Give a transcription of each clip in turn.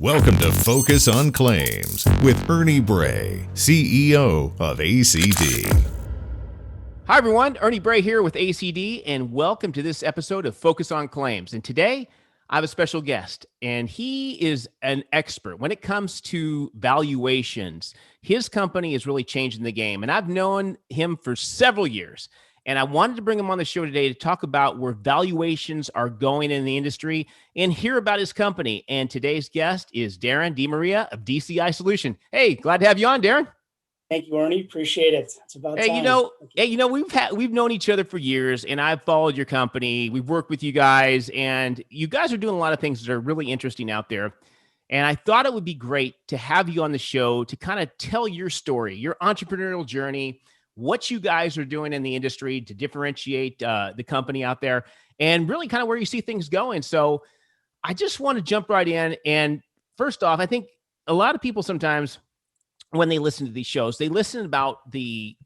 Welcome to Focus on Claims with Ernie Bray, CEO of ACD. Hi, everyone. Ernie Bray here with ACD, and welcome to this episode of Focus on Claims. And today, I have a special guest, and he is an expert when it comes to valuations. His company is really changing the game, and I've known him for several years. And I wanted to bring him on the show today to talk about where valuations are going in the industry and hear about his company. And today's guest is Darren DiMaria of DCI Solution. Hey, glad to have you on, Darren. Thank you, Ernie. Appreciate it. It's about time. We've known each other for years, and I've followed your company. We've worked with you guys, and you guys are doing a lot of things that are really interesting out there. And I thought it would be great to have you on the show to kind of tell your story, your entrepreneurial journey, what you guys are doing in the industry to differentiate the company out there, and really kind of where you see things going. So I just want to jump right in. And first off, I think a lot of people sometimes when they listen to these shows, they listen about the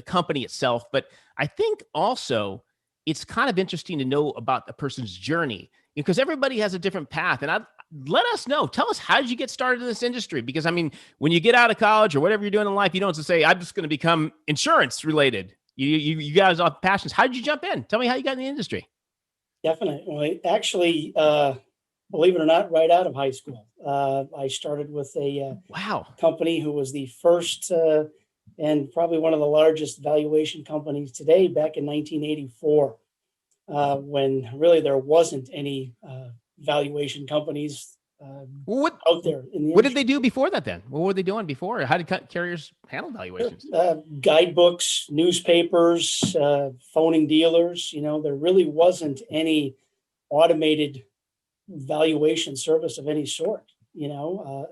company itself, but I think also it's kind of interesting to know about a person's journey because everybody has a different path. And let us know. Tell us, how did you get started in this industry? Because, I mean, when you get out of college or whatever you're doing in life, you don't just say, I'm just going to become insurance related. You guys have passions. How did you jump in? Tell me how you got in the industry. Definitely. Well, actually, believe it or not, right out of high school, I started with a company who was the first and probably one of the largest valuation companies today back in 1984, when really there wasn't any valuation companies out there. What did they do before that then? What were they doing before? How did carriers handle valuations? Guidebooks, newspapers, phoning dealers. There really wasn't any automated valuation service of any sort.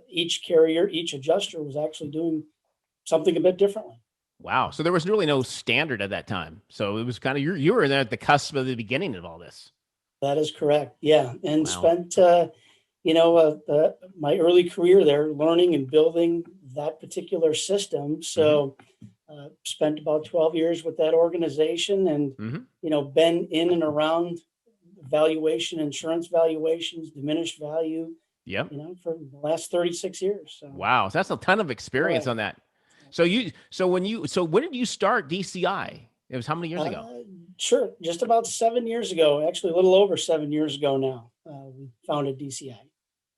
Each carrier, each adjuster was actually doing something a bit differently. Wow. So there was really no standard at that time. So it was kind of, you were there at the cusp of the beginning of all this. That is correct. Yeah. And Wow. spent, my early career there learning and building that particular system. So spent about 12 years with that organization and, been in and around valuation, insurance valuations, diminished value, Yep. For the last 36 years. So. Wow. So that's a ton of experience on that. So when did you start DCI? It was how many years ago? Sure. Just about 7 years ago, actually a little over 7 years ago now, we founded DCI.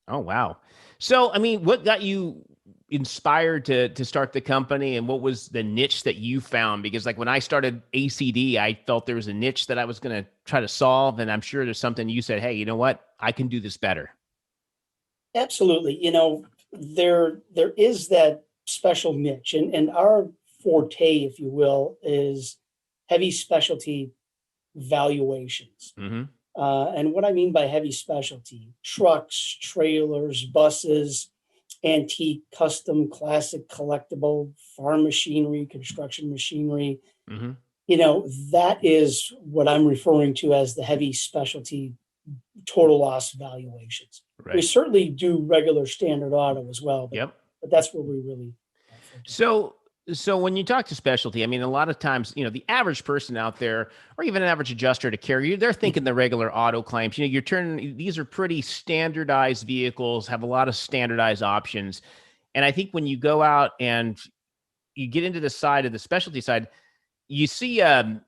Oh, wow. So, I mean, what got you inspired to start the company, and what was the niche that you found? Because like when I started ACD, I felt there was a niche that I was going to try to solve. And I'm sure there's something you said, hey, you know what? I can do this better. Absolutely. There is that special niche, and our forte, if you will, is heavy specialty valuations. And what I mean by heavy specialty: trucks, trailers, buses, antique, custom, classic, collectible, farm machinery, construction machinery. That is what I'm referring to as the heavy specialty total loss valuations. Right. We certainly do regular standard auto as well, but that's where we really So when you talk to specialty, I mean, a lot of times, the average person out there, or even an average adjuster at a carrier, they're thinking the regular auto claims. These are pretty standardized vehicles, have a lot of standardized options. And I think when you go out and you get into the side of the specialty side, you see a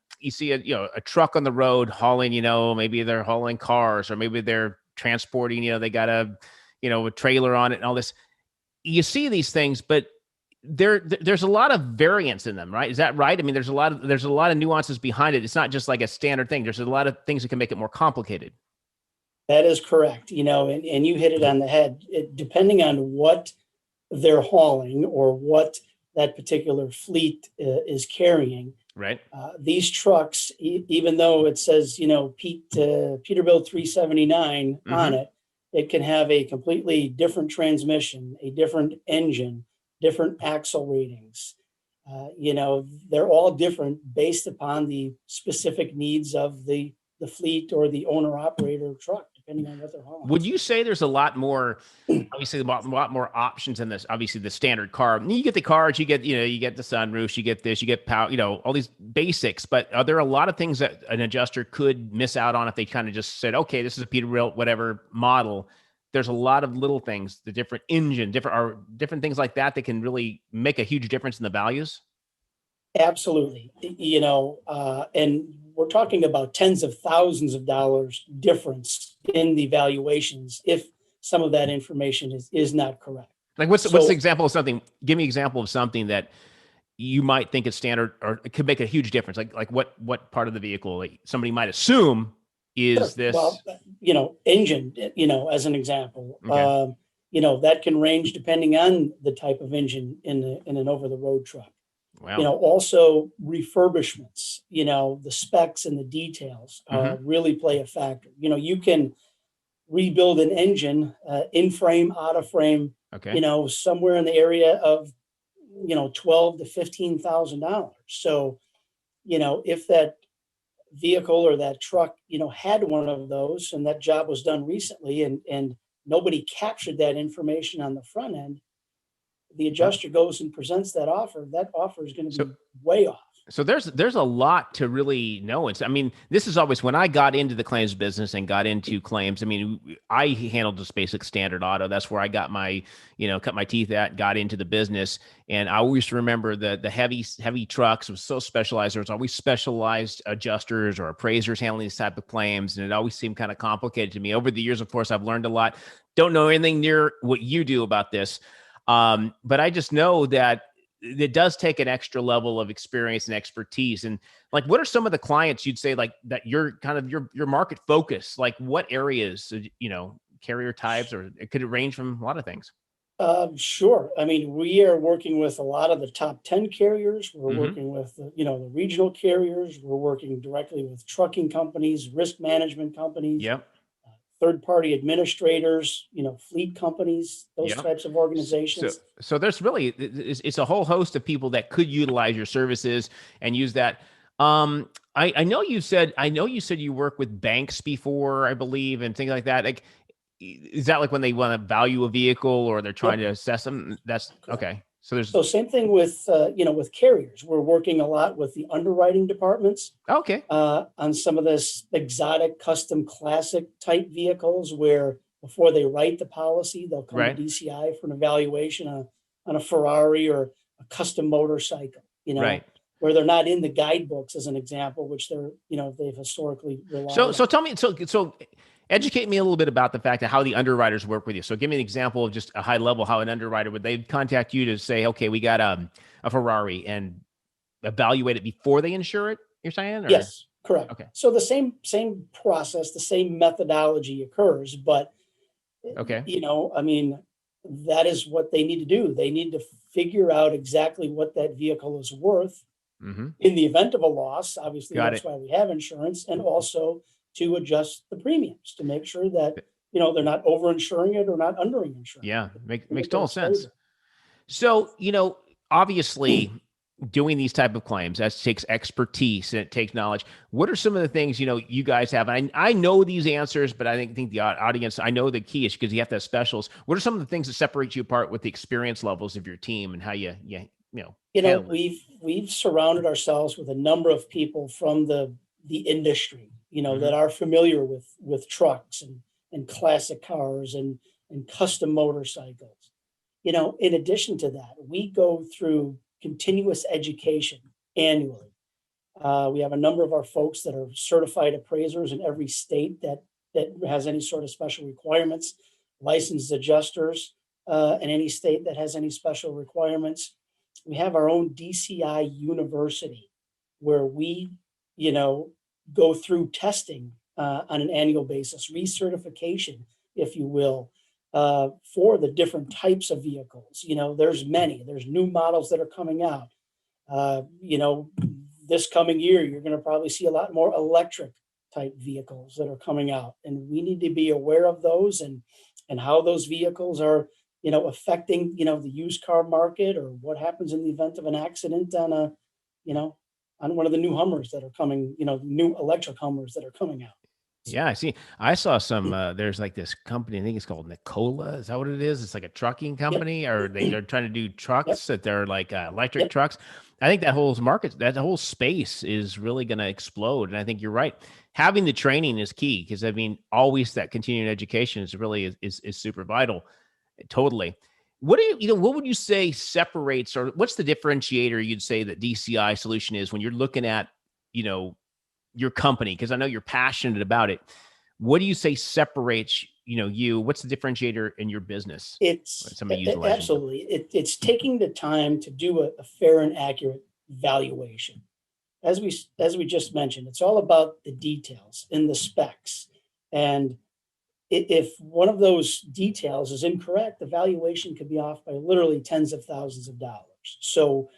truck on the road hauling, maybe they're hauling cars, or maybe they're transporting, they got a trailer on it and all this. You see these things, but there's a lot of variance in them, right? Is that right? I mean, there's a lot of nuances behind it. It's not just like a standard thing. There's a lot of things that can make it more complicated. That is correct. And you hit it on the head. Depending on what they're hauling or what that particular fleet is carrying, right? These trucks, even though it says, Peterbilt 379 on it, it can have a completely different transmission, a different engine, different axle ratings. They're all different based upon the specific needs of the fleet or the owner operator truck, depending on what they're hauling. Would you say there's a lot more, obviously a lot more options in this, obviously the standard car? You get the cars, you get the sunroofs, you get this, you get power, all these basics, but are there a lot of things that an adjuster could miss out on if they kind of just said, okay, this is a Peterbilt, whatever model, there's a lot of little things, the different engine, different things like that can really make a huge difference in the values. Absolutely. And we're talking about tens of thousands of dollars difference in the valuations if some of that information is not correct. Like what's the example of something? Give me an example of something that you might think is standard or it could make a huge difference. Like what part of the vehicle that somebody might assume is Sure. this? Well, engine, as an example, Okay. that can range depending on the type of engine in an over-the-road truck. Wow. Also refurbishments, the specs and the details really play a factor. You can rebuild an engine in frame, out of frame, Okay. somewhere in the area of, $12,000 to $15,000. So, if that vehicle or that truck, had one of those and that job was done recently and nobody captured that information on the front end, the adjuster goes and presents that offer is going to be way off. So there's a lot to really know. This is always when I got into the claims business and got into claims. I handled just basic standard auto. That's where I got my, cut my teeth at, got into the business. And I always remember the heavy trucks was so specialized. There was always specialized adjusters or appraisers handling these type of claims. And it always seemed kind of complicated to me. Over the years, of course, I've learned a lot. Don't know anything near what you do about this. But I just know that it does take an extra level of experience and expertise. And like, what are some of the clients you'd say like that you're kind of your market focus? Like what areas, carrier types, or could it range from a lot of things? Sure. We are working with a lot of the top 10 carriers. We're working with, the regional carriers. We're working directly with trucking companies, risk management companies. Yep. Third-party administrators, fleet companies, those types of organizations. So there's really, it's a whole host of people that could utilize your services and use that. I know you said you work with banks before, I believe, and things like that. Like, is that like when they want to value a vehicle or they're trying to assess them? That's okay. So same thing with, with carriers. We're working a lot with the underwriting departments. Okay. On some of this exotic, custom, classic type vehicles where before they write the policy, they'll come to DCI for an evaluation on a Ferrari or a custom motorcycle, where they're not in the guidebooks as an example, which they've historically relied on. So tell me, so educate me a little bit about the fact of how the underwriters work with you. So give me an example of just a high level, how an underwriter would they contact you to say, okay, we got a Ferrari and evaluate it before they insure it, you're saying? Or? Yes, correct. Okay. So the same process, the same methodology occurs, but okay. That is what they need to do. They need to figure out exactly what that vehicle is worth in the event of a loss. Obviously, that's why we have insurance, and also to adjust the premiums to make sure that, they're not over-insuring it or not under-insuring it. Yeah, makes total sense. So, obviously doing these type of claims, that takes expertise and it takes knowledge. What are some of the things, you guys have? And I know these answers, but I think the audience, I know the key is because you have to have specials. What are some of the things that separate you apart with the experience levels of your team and how we've surrounded ourselves with a number of people from the industry, that are familiar with trucks and classic cars and custom motorcycles. In addition to that, we go through continuous education annually. We have a number of our folks that are certified appraisers in every state that has any sort of special requirements, licensed adjusters in any state that has any special requirements. We have our own DCI university where we, go through testing on an annual basis, recertification, if you will, for the different types of vehicles. There's new models that are coming out. This coming year, you're going to probably see a lot more electric type vehicles that are coming out, and we need to be aware of those and how those vehicles are, affecting, the used car market, or what happens in the event of an accident on one of the new Hummers that are coming, new electric Hummers that are coming out. Yeah, I see. I saw some, there's like this company, I think it's called Nicola. Is that what it is? It's like a trucking Yep. company, or they're trying to do Yep. trucks that they're like electric Yep. trucks. I think that whole market, that whole space is really going to explode. And I think you're right. Having the training is key, because I mean, always that continuing education is really is super vital. Totally. What do what would you say separates, or what's the differentiator you'd say that DCI solution is when you're looking at, you know, your company? Because I know you're passionate about it. What do you say separates, you? What's the differentiator in your business? It's Somebody utilizing you. absolutely, it's taking the time to do a fair and accurate valuation. As we just mentioned, it's all about the details and the specs. And if one of those details is incorrect, the valuation could be off by literally tens of thousands of dollars. So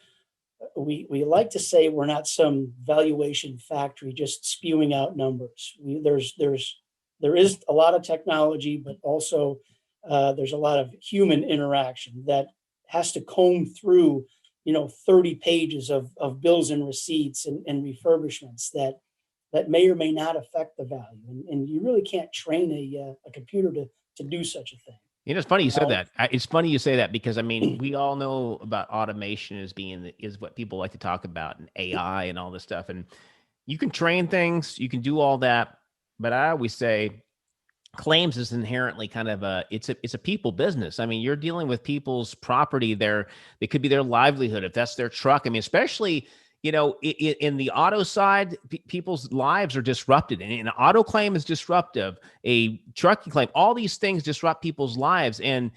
we like to say we're not some valuation factory just spewing out numbers. There is a lot of technology, but also there's a lot of human interaction that has to comb through 30 pages of bills and receipts and refurbishments that may or may not affect the value, and you really can't train a computer to do such a thing. It's funny you said Now, that. It's funny you say that, because I mean, we all know about automation as being is what people like to talk about, and AI and all this stuff. And you can train things, you can do all that, but I always say claims is inherently kind of it's a people business. I mean, you're dealing with people's property. It could be their livelihood, if that's their truck. I mean, especially, in the auto side, people's lives are disrupted, and an auto claim is disruptive. A trucking claim, all these things disrupt people's lives. And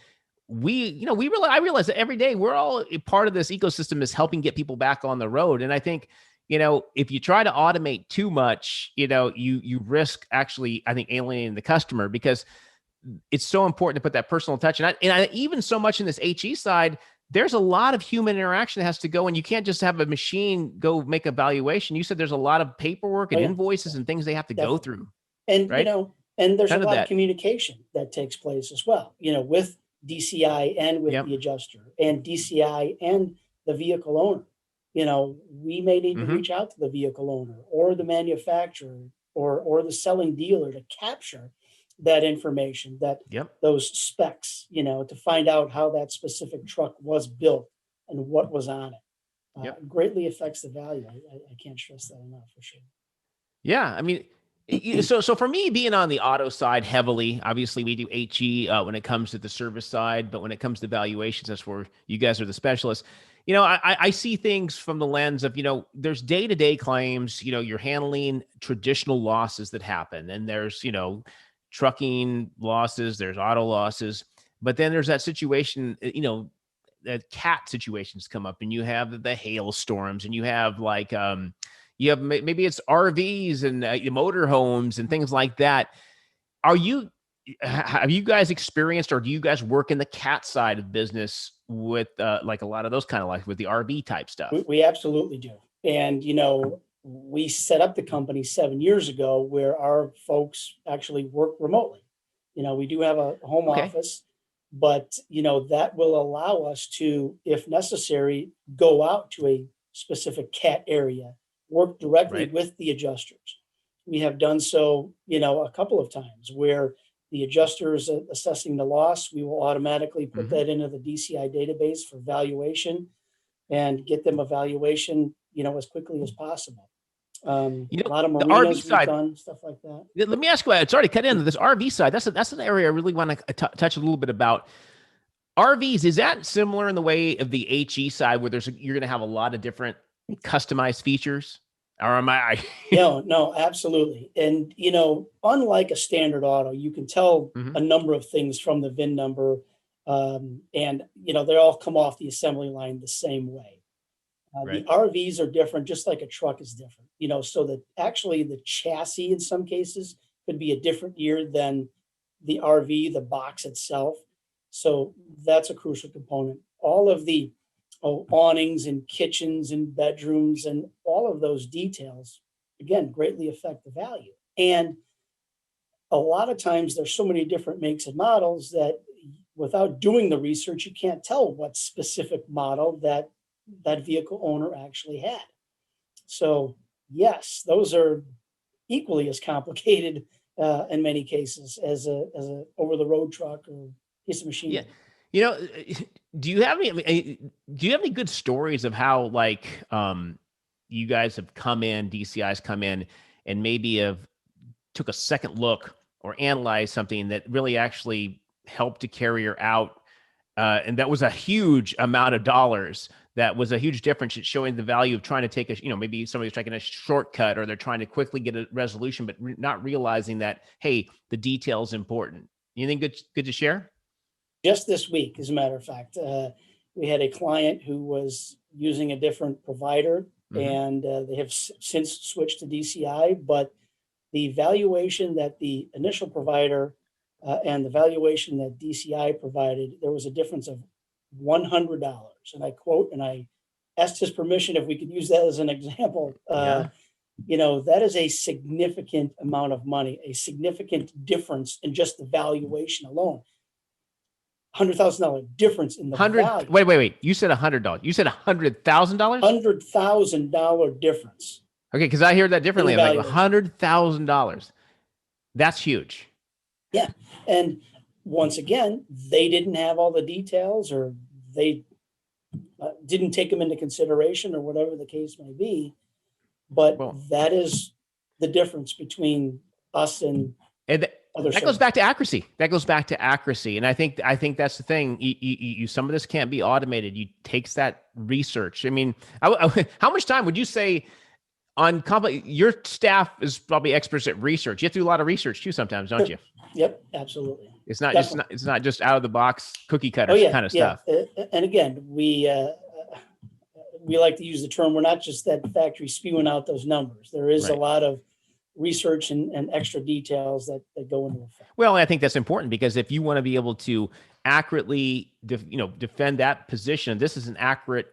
I realize that every day we're all a part of this ecosystem, is helping get people back on the road. And I think, if you try to automate too much, you risk actually, I think, alienating the customer, because it's so important to put that personal touch. And even so much in this HE side, there's a lot of human interaction that has to go, and you can't just have a machine go make a valuation. You said there's a lot of paperwork oh and yeah, invoices and things they have to go definitely. through, And right? and there's a None of lot of that. communication that takes place as well, with DCI and with Yep. the adjuster, and DCI and the vehicle owner. We may need to Hmm. reach out to the vehicle owner or the manufacturer or the selling dealer to capture that information, that Yep. those specs, to find out how that specific truck was built and what was on it. Yep. Greatly affects the value. I can't stress that enough, for sure. Yeah, I mean, so for me, being on the auto side heavily, obviously we do HE when it comes to the service side, but when it comes to valuations, that's where you guys are the specialists. I see things from the lens of, there's day-to-day claims. You're handling traditional losses that happen, and there's, trucking losses, there's auto losses, but then there's that situation, that cat situations come up, and you have the hailstorms, and you have like maybe it's RVs and motorhomes and things like that. Are you Have you guys experienced, or do you guys work in the cat side of business with like a lot of those kind of, like with the RV type We, stuff? we absolutely do. And, we set up the company 7 years ago where our folks actually work remotely. We do have a home Okay. office, but, that will allow us to, if necessary, go out to a specific cat area, work directly Right. with the adjusters. We have done so, a couple of times where the adjuster is assessing the loss. We will automatically put Hmm. that into the DCI database for valuation and get them a valuation, as quickly as possible. A lot of The RV marinas we've side. done, stuff like that. Let me ask you. It's already cut into this RV side. That's an area I really want to touch a little bit about. RVs, is that similar in the way of the HE side, where you're going to have a lot of different customized features, or am I? Yeah, no, absolutely. And, unlike a standard auto, you can tell Mhm. a number of things from the VIN number. And, they all come off the assembly line the same way. The Right. RVs are different, just like a truck is different, so that actually the chassis in some cases could be a different year than the RV, the box itself. So that's a crucial component. All of the awnings and kitchens and bedrooms and all of those details, again, greatly affect the value. And a lot of times there's so many different makes and models that without doing the research, you can't tell what specific model that vehicle owner actually had. So yes, those are equally as complicated in many cases as a over the road truck or piece of machinery. Yeah. You know, do you have any good stories of how you guys have come in, DCI's come in and maybe have took a second look or analyzed something that really actually helped a carrier out? And that was a huge amount of dollars. That was a huge difference. It's showing the value of trying to take maybe somebody's taking a shortcut or they're trying to quickly get a resolution, but not realizing that, hey, the detail is important. Anything good to share? Just this week, as a matter of fact, we had a client who was using a different provider, and they have since switched to DCI, but the valuation that the initial provider and the valuation that DCI provided, there was a difference of $100. And I quote, and I asked his permission if we could use that as an example. Yeah. That is a significant amount of money, a significant difference in just the valuation alone. $100,000 difference in the value. Wait. You said $100. You said $100,000? $100,000 difference. Okay, because I hear that differently. I'm like $100,000. That's huge. Yeah. And once again, they didn't have all the details, or they didn't take them into consideration, or whatever the case may be. But that is the difference between us and that goes back to accuracy. And I think that's the thing. You some of this can't be automated. You takes that research. I mean, how much time would you say on your staff is probably experts at research? You have to do a lot of research too sometimes, don't you? Yep, absolutely. It's not just out of the box cookie cutter kind of stuff. And again, we like to use the term, we're not just that factory spewing out those numbers. There is a lot of research and extra details that go into effect. Well, I think that's important, because if you want to be able to accurately, defend that position, this is an accurate,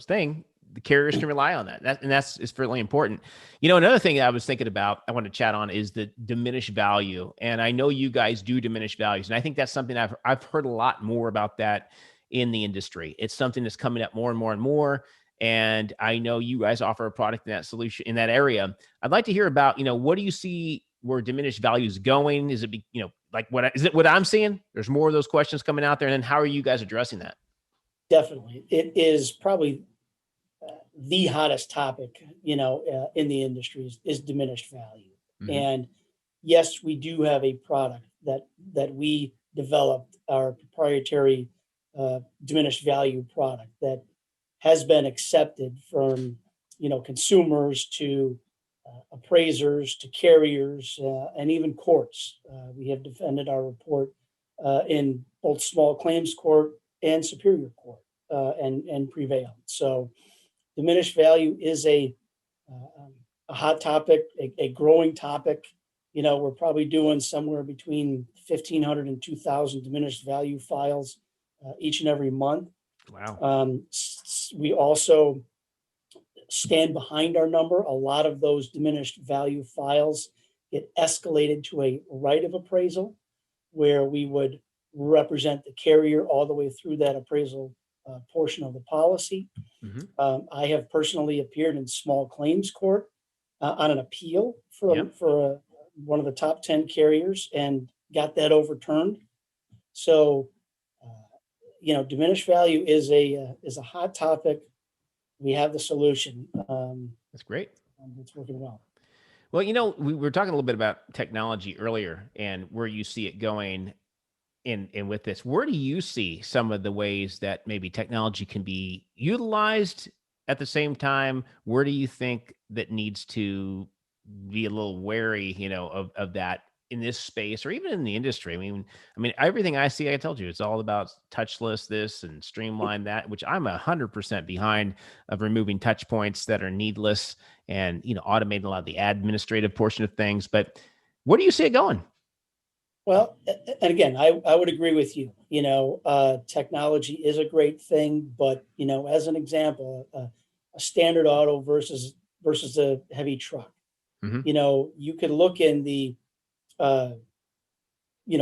thing. The carriers can rely on that. That's fairly important. Another thing I was thinking about, I want to chat on, is the diminished value. And I know you guys do diminished values, and I think that's something I've heard a lot more about that in the industry. It's something that's coming up more and more and more. And I know you guys offer a product in that solution, in that area. I'd like to hear about, what do you see where diminished value is going? Is it, is it what I'm seeing? There's more of those questions coming out there. And then how are you guys addressing that? Definitely. It is probably the hottest topic, in the industry is diminished value. Mm-hmm. And yes, we do have a product that we developed, our proprietary diminished value product that has been accepted from, consumers to appraisers to carriers and even courts. We have defended our report in both small claims court and superior court and prevailed. So diminished value is a hot topic, a growing topic. We're probably doing somewhere between 1,500 and 2,000 diminished value files each and every month. Wow. We also stand behind our number. A lot of those diminished value files get escalated to a right of appraisal, where we would represent the carrier all the way through that appraisal portion of the policy. Mm-hmm. I have personally appeared in small claims court on an appeal for one of the top 10 carriers and got that overturned. So, diminished value is a hot topic. We have the solution. That's great. It's working well. Well, we were talking a little bit about technology earlier and where you see it going in with this. Where do you see some of the ways that maybe technology can be utilized at the same time? Where do you think that needs to be a little wary, of that in this space or even in the industry? I mean, everything I see, I told you, it's all about touchless this and streamline that, which I'm 100% behind, of removing touch points that are needless and, automating a lot of the administrative portion of things. But where do you see it going? Well, and again, I would agree with you. Technology is a great thing, but, as an example, a standard auto versus a heavy truck. Mm-hmm. You could look in the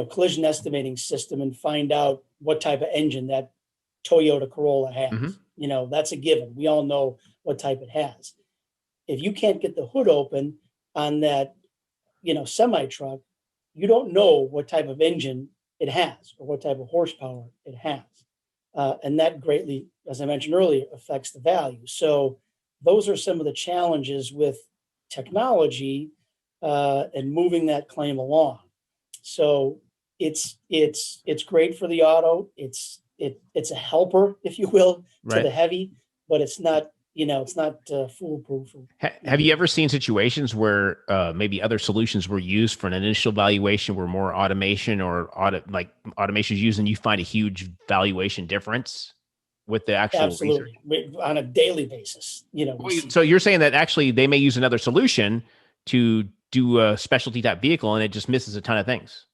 collision estimating system and find out what type of engine that Toyota Corolla has. Mm-hmm. That's a given. We all know what type it has. If you can't get the hood open on that, semi truck, you don't know what type of engine it has or what type of horsepower it has. And that greatly, as I mentioned earlier, affects the value. So those are some of the challenges with technology and moving that claim along. So it's great for the auto. It's a helper, if you will, to the heavy, but it's not foolproof. Have you ever seen situations where maybe other solutions were used for an initial valuation where more automation or automation is used, and you find a huge valuation difference with the actual Absolutely research? On a daily basis? So you're saying that actually they may use another solution to do a specialty type vehicle, and it just misses a ton of things.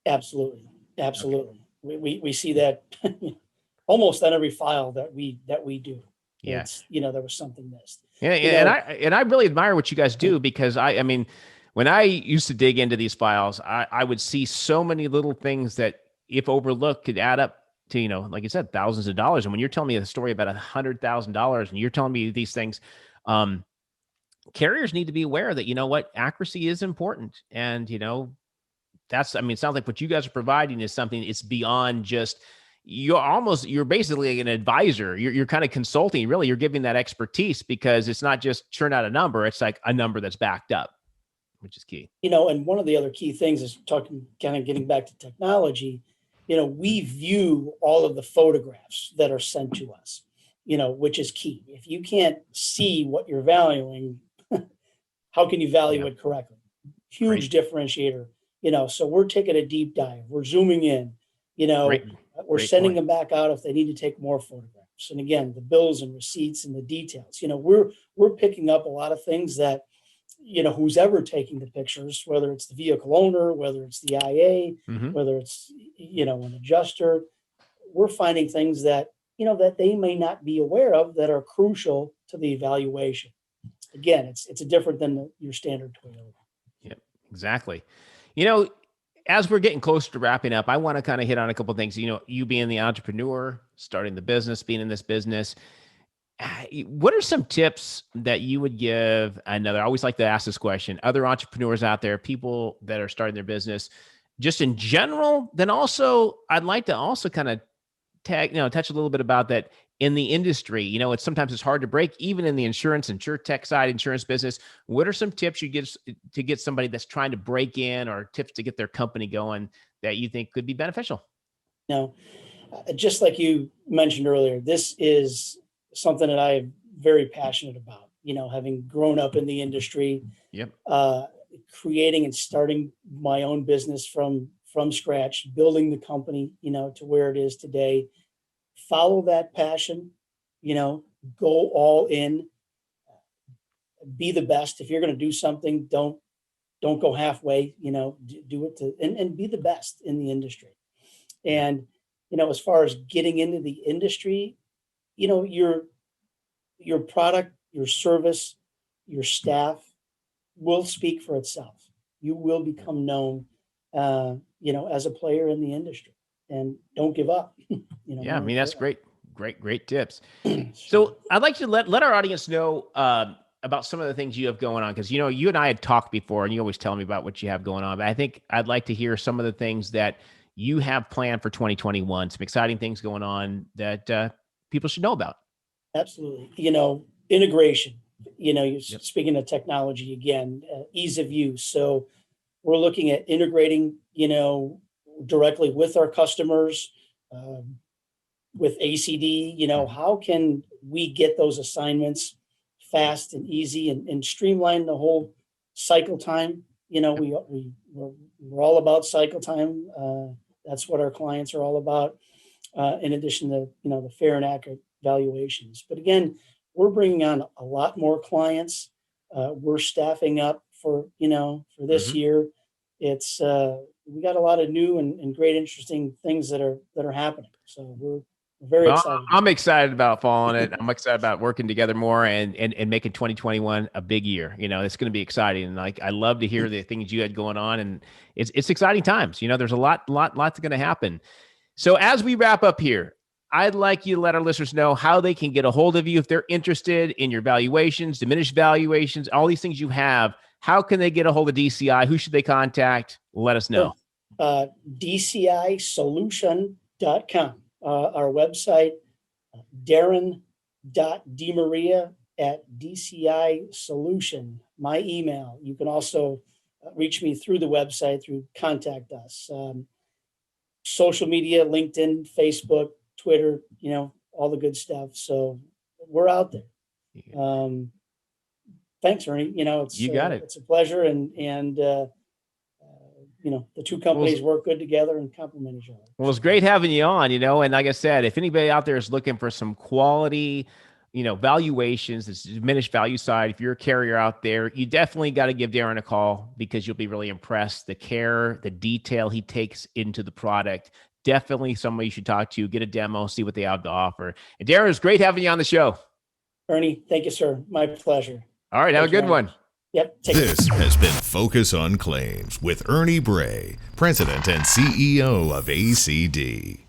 Absolutely. Okay. We see that almost on every file that we do. Yeah. There was something missed. Yeah, and I really admire what you guys do, because I mean, when I used to dig into these files, I would see so many little things that, if overlooked, could add up to, like you said, thousands of dollars. And when you're telling me a story about $100,000 and you're telling me these things, carriers need to be aware that, accuracy is important. And, it sounds like what you guys are providing is something, it's beyond just, you're basically an advisor. You're kind of consulting, really. You're giving that expertise, because it's not just churn out a number. It's like a number that's backed up, which is key. And one of the other key things is getting back to technology. We view all of the photographs that are sent to us, which is key. If you can't see what you're valuing, how can you value it correctly? Huge differentiator, so we're taking a deep dive. We're zooming in, we're sending them back out if they need to take more photographs. And again, the bills and receipts and the details, we're picking up a lot of things that, who's ever taking the pictures, whether it's the vehicle owner, whether it's the IA, whether it's, an adjuster, we're finding things that, that they may not be aware of that are crucial to the evaluation. Again, it's different than your standard Toyota. Yep, exactly. As we're getting closer to wrapping up, I want to kind of hit on a couple of things. You being the entrepreneur, starting the business, being in this business, what are some tips that you would give I always like to ask this question, other entrepreneurs out there, people that are starting their business, just in general? Then also, I'd like to also kind of touch a little bit about that in the industry. It's hard to break, even in the insurtech side, insurance business. What are some tips you give to get somebody that's trying to break in, or tips to get their company going that you think could be beneficial? Just like you mentioned earlier, this is something that I'm very passionate about, having grown up in the industry, creating and starting my own business from scratch, building the company, to where it is today. Follow that passion, go all in, be the best. If you're going to do something, don't go halfway, do it and be the best in the industry. And, as far as getting into the industry, your product, your service, your staff will speak for itself. You will become known, as a player in the industry, and don't give up. That's great tips. So I'd like to let our audience know about some of the things you have going on, because, you and I had talked before, and you always tell me about what you have going on, but I think I'd like to hear some of the things that you have planned for 2021, some exciting things going on that people should know about. Absolutely. Integration, speaking of technology again, ease of use. So we're looking at integrating, directly with our customers, with ACD, how can we get those assignments fast and easy and streamline the whole cycle time? We're all about cycle time. That's what our clients are all about. In addition to, the fair and accurate valuations. But again, we're bringing on a lot more clients. We're staffing up for this year. It's we got a lot of new and great, interesting things that are happening. So we're very excited. I'm excited about following it. I'm excited about working together more and making 2021 a big year. It's going to be exciting. And I love to hear the things you had going on, and it's exciting times. There's a lot going to happen. So as we wrap up here, I'd like you to let our listeners know how they can get a hold of you if they're interested in your valuations, diminished valuations, all these things you have. how can they get a hold of DCI? Who should they contact? Let us know. DCIsolution.com. Our website, Darren.DiMaria at DCI Solution. My email. You can also reach me through the website, through contact us. Social media, LinkedIn, Facebook, Twitter, all the good stuff. So we're out there. Thanks, Ernie. You got it. It's a pleasure. And the two companies work good together and complement each other. Well, it's great having you on, and like I said, if anybody out there is looking for some quality, valuations, this diminished value side, if you're a carrier out there, you definitely got to give Darren a call because you'll be really impressed. The care, the detail he takes into the product, definitely somebody you should talk to, get a demo, see what they have to offer. And Darren, it's great having you on the show. Ernie, thank you, sir. My pleasure. All right. Have a good one. Yep. This has been Focus on Claims with Ernie Bray, President and CEO of ACD.